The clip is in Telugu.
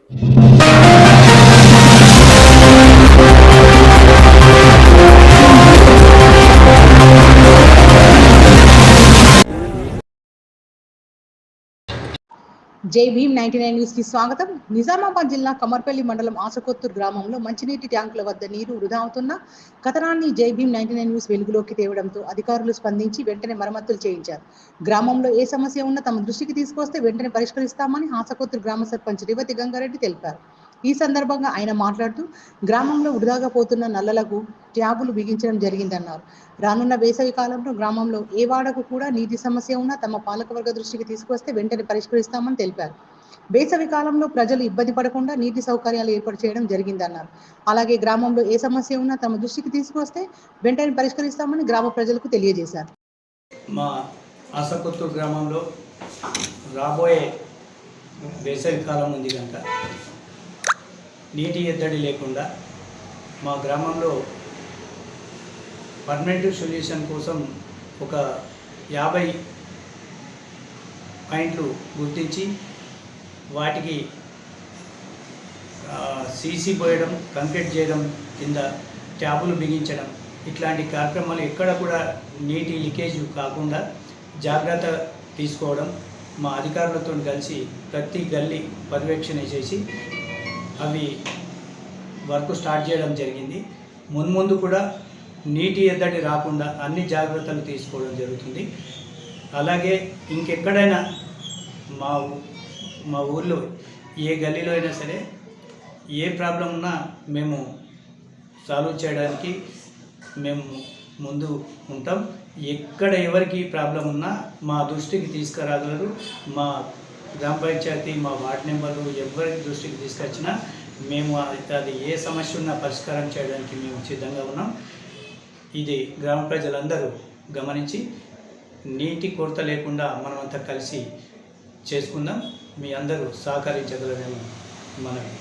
జై భీమ్ 99 న్యూస్ కి స్వాగతం. నిజామాబాద్ జిల్లా కమర్పల్లి మండలం ఆసకొత్తూరు గ్రామంలో మంచినీటి ట్యాంకుల వద్ద నీరు వృధా అవుతున్న కథనాన్ని జై భీమ్ 99 న్యూస్ వెలుగులోకి తేవడంతో అధికారులు స్పందించి వెంటనే మరమ్మతులు చేయించారు. గ్రామంలో ఏ సమస్య ఉన్నా తమ దృష్టికి తీసుకొస్తే వెంటనే పరిష్కరిస్తామని ఆసకొత్తూరు గ్రామ సర్పంచ్ రేవతి గంగారెడ్డి తెలిపారు. ఈ సందర్భంగా ఆయన మాట్లాడుతూ గ్రామంలో వృధాగా పోతున్న నల్లలకు ట్యాబులు బిగించడం జరిగిందన్నారు. రానున్న వేసవి కాలంలో గ్రామంలో ఏ వాడకు కూడా నీటి సమస్య ఉన్నా తమ పాలకవర్గ దృష్టికి తీసుకొస్తే వెంటనే పరిష్కరిస్తామని తెలిపారు. వేసవి కాలంలో ప్రజలు ఇబ్బంది పడకుండా నీటి సౌకర్యాలు ఏర్పాటు చేయడం జరిగిందన్నారు. అలాగే గ్రామంలో ఏ సమస్య ఉన్నా తమ దృష్టికి తీసుకొస్తే వెంటనే పరిష్కరిస్తామని గ్రామ ప్రజలకు తెలియజేశారు. మా ఆసకొత్తూరు గ్రామంలో రాబోయే వేసవి కాలం ఉంది కనుక నీటి ఎద్దడి లేకుండా మా గ్రామంలో పర్మనెంట్ సొల్యూషన్ కోసం ఒక 50 పాయింట్లు గుర్తించి వాటికి సీసీ పోయడం, కంక్రీట్ చేయడం, కింద ట్యాబులు బిగించడం, ఇట్లాంటి కార్యక్రమాలు ఎక్కడ కూడా నీటి లీకేజ్ కాకుండా జాగ్రత్త తీసుకోవడం మా అధికారులతో కలిసి ప్రతి గల్లీ పర్యవేక్షణ చేసి అవి వర్క్ స్టార్ట్ చేయడం జరిగింది. మున్ముందు కూడా నీటి ఎద్దడి రాకుండా అన్ని జాగ్రత్తలు తీసుకోవడం జరుగుతుంది. అలాగే ఇంకెక్కడైనా మా ఊర్లో ఏ గల్లీలో అయినా సరే ఏ ప్రాబ్లం ఉన్నా మేము సాల్వ్ చేయడానికి మేము ముందు ఉంటాం. ఎక్కడ ఎవరికి ప్రాబ్లం ఉన్నా మా దృష్టికి తీసుకురాగలరు. మా గ్రామ పంచాయతీ, మా వార్డు మెంబర్లు ఎవరికి దృష్టికి తీసుకొచ్చినా మేము అది ఏ సమస్య ఉన్నా పరిష్కారం చేయడానికి మేము సిద్ధంగా ఉన్నాం. ఇది గ్రామ ప్రజలందరూ గమనించి నీటి కొరత లేకుండా మనమంతా కలిసి చేసుకుందాం. మీ అందరూ సహకరించగలరని మనవి.